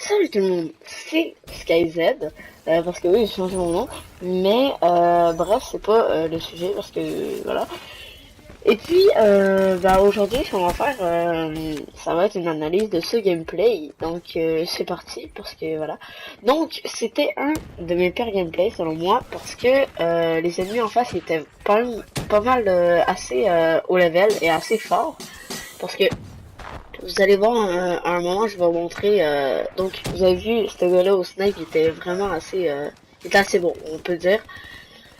Salut tout le monde, c'est SkyZ, parce que oui, j'ai changé mon nom, mais bref, c'est pas le sujet, parce que voilà. Et puis, aujourd'hui, ce qu'on va faire, ça va être une analyse de ce gameplay, donc c'est parti, parce que voilà. Donc, c'était un de mes pires gameplays, selon moi, parce que les ennemis en face étaient pas mal assez haut level et assez forts, parce que vous allez voir à un moment, je vais vous montrer. Donc, vous avez vu, ce gars-là au snipe, il était vraiment assez, il était assez bon, on peut dire.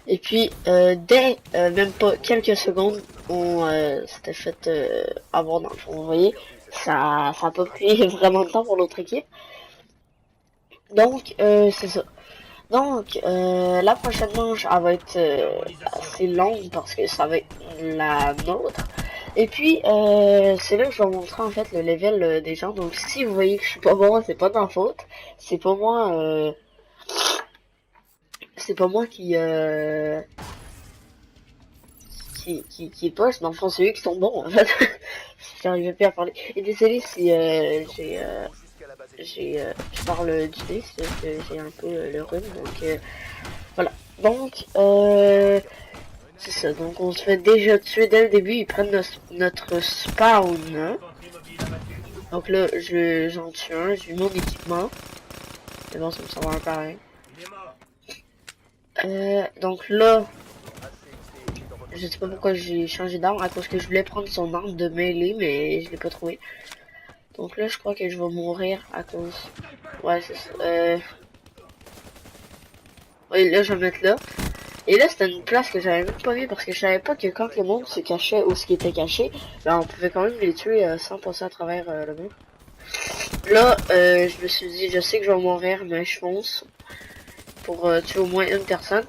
Et puis, dès même pas quelques secondes, on s'était fait avoir dans le fond. Vous voyez, ça a pas pris vraiment de temps pour l'autre équipe. Donc, c'est ça. Donc, la prochaine manche, elle va être assez longue parce que ça va être la nôtre. Et puis, c'est là que je vais montrer en fait le level des gens. Donc, si vous voyez que je suis pas bon, c'est pas de ma faute. C'est pas moi, c'est pas moi qui est poche. Dans le fond, c'est eux qui sont bons en fait. J'arrivais plus à parler. Et désolé si je parle du nez, c'est parce que j'ai un peu le rhume. Donc, voilà. Donc, c'est ça, donc on se fait déjà tuer dès le début, ils prennent notre spawn. Donc là, j'en tue un, j'ai eu mon équipement. Mais bon, ça me semble un pareil. Donc là, je sais pas pourquoi j'ai changé d'arme, à cause que je voulais prendre son arme de mêlée, mais je l'ai pas trouvé. Donc là, je crois que je vais mourir à cause... Ouais, c'est ça. Ouais, là, je vais mettre là. Et là, c'était une place que j'avais même pas vue parce que je savais pas que quand le monde se cachait où ce qui était caché, ben, on pouvait quand même les tuer sans passer à travers le mur. Là, je me suis dit, je sais que je vais mourir, mais je fonce pour tuer au moins une personne.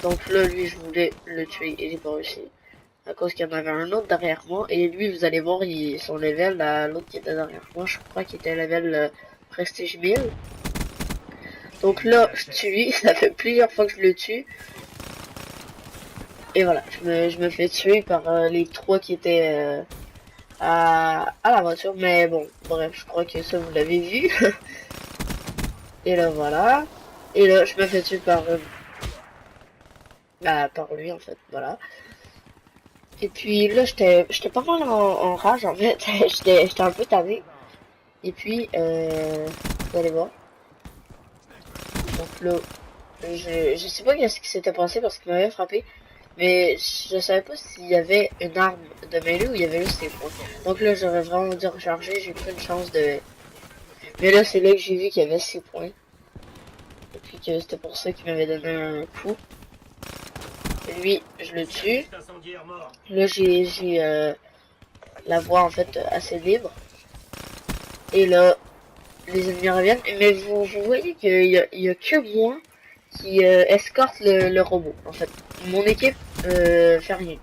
Donc là, lui, je voulais le tuer et j'ai pas réussi. À cause qu'il y en avait un autre derrière moi. Et lui, vous allez voir, son level, l'autre qui était derrière moi, je crois qu'il était level Prestige 1000. Donc là, je tue lui, ça fait plusieurs fois que je le tue. Et voilà, je me fais tuer par les trois qui étaient à la voiture. Mais bon, bref, je crois que ça, vous l'avez vu. Et là, voilà. Et là, je me fais tuer par lui, en fait, voilà. Et puis là, j'étais pas mal en rage, en fait. J'étais un peu tanné. Et puis, vous allez voir. Donc là, je sais pas ce qui s'était passé parce qu'il m'avait frappé. Mais je savais pas s'il y avait une arme de mêlée ou il y avait juste ses points. Donc là, j'aurais vraiment dû recharger. J'ai pris une chance de... Mais là, c'est là que j'ai vu qu'il y avait 6 points. Et puis que c'était pour ça qu'il m'avait donné un coup. Et lui, je le tue. Là, j'ai la voie en fait assez libre. Et là, les ennemis reviennent. Mais vous voyez qu'il y a que moi qui escorte le robot. En fait, mon équipe fait rien.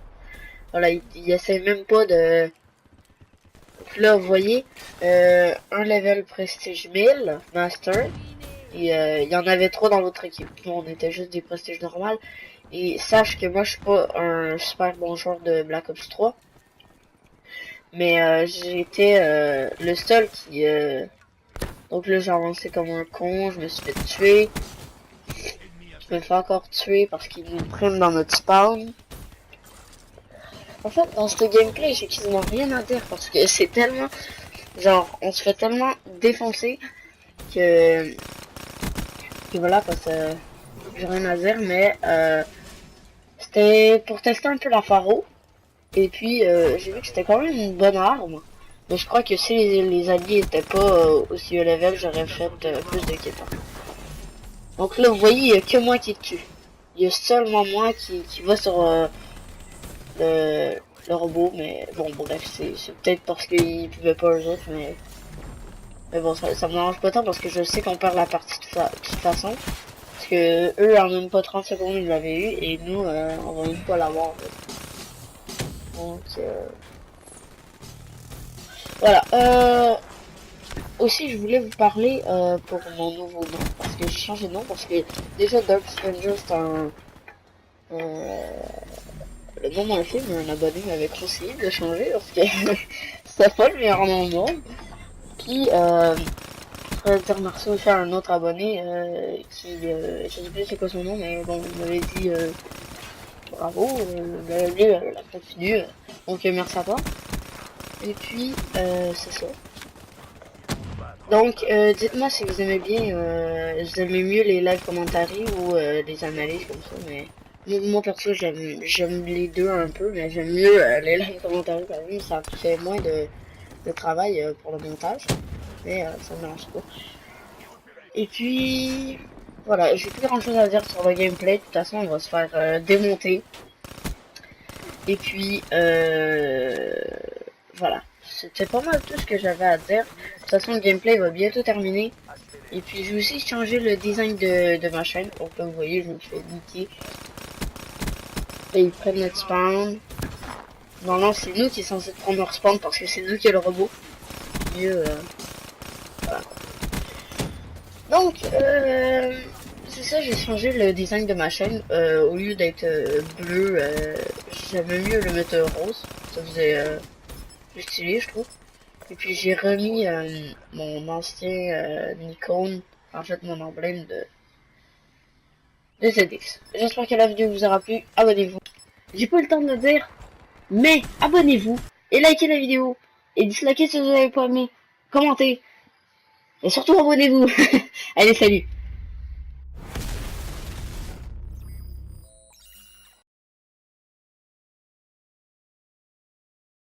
Voilà, il essaie même pas de... Donc là, vous voyez, un level prestige 1000, master. Et il y en avait trop dans l'autre équipe. Nous, on était juste des prestiges normales. Et sache que moi, je suis pas un super bon joueur de Black Ops 3. Mais j'ai été le seul qui... Donc là, j'ai avancé comme un con, je me suis fait tuer. Je me fais encore tuer parce qu'ils nous prennent dans notre spawn. En fait, dans ce gameplay, j'ai quasiment rien à dire parce que c'est tellement... Genre, on se fait tellement défoncer que... Que voilà, parce que j'ai rien à dire, mais c'était pour tester un peu la Faro. Et puis, j'ai vu que c'était quand même une bonne arme. Mais je crois que si les alliés étaient pas aussi haut level, j'aurais fait plus de kills. Donc là, vous voyez, il n'y a que moi qui tue. Il y a seulement moi qui va sur le robot. Mais bon, bref, c'est peut-être parce qu'ils pouvaient pas eux autres. Mais bon, ça me dérange pas tant parce que je sais qu'on perd la partie de toute façon. Parce que eux, en même pas 30 secondes, ils l'avaient eu. Et nous, on va même pas l'avoir. En fait. Donc, voilà. Aussi, je voulais vous parler pour mon nouveau nom, parce que j'ai changé de nom, parce que déjà Dark Stranger, c'est le nom d'un film, un abonné m'avait conseillé de le changer, parce que c'était pas le meilleur nom du monde. Puis, voudrais dire merci aussi à un autre abonné qui, je sais plus c'est quoi son nom, mais bon, il m'avait dit bravo, lui, la continue. Donc merci à toi. Et puis, c'est ça. Donc, dites-moi si vous aimez bien, vous aimez mieux les live commentaires ou les analyses comme ça, mais moi perso j'aime les deux un peu, mais j'aime mieux les live commentaires quand même, ça fait moins de travail pour le montage, mais ça me dérange pas. Et puis, voilà, j'ai plus grand chose à dire sur le gameplay, de toute façon on va se faire démonter. Et puis, voilà, c'était pas mal tout ce que j'avais à dire. De toute façon le gameplay va bientôt terminer. Et puis j'ai aussi changé le design de ma chaîne. Donc comme vous voyez, je me fais niquer. Et ils prennent notre spawn. Normalement c'est nous qui est censé prendre leur spawn parce que c'est nous qui est le robot. Mieux, voilà. Donc c'est ça, j'ai changé le design de ma chaîne. Au lieu d'être bleu, j'aimais mieux le mettre rose. Ça faisait plus stylé je trouve. Et puis j'ai remis mon ancien Nikon, en fait mon emblème de ZX. J'espère que la vidéo vous aura plu. Abonnez-vous. J'ai pas eu le temps de le dire, mais abonnez-vous et likez la vidéo. Et dislikez si vous n'avez pas aimé. Commentez. Et surtout abonnez-vous. Allez, salut.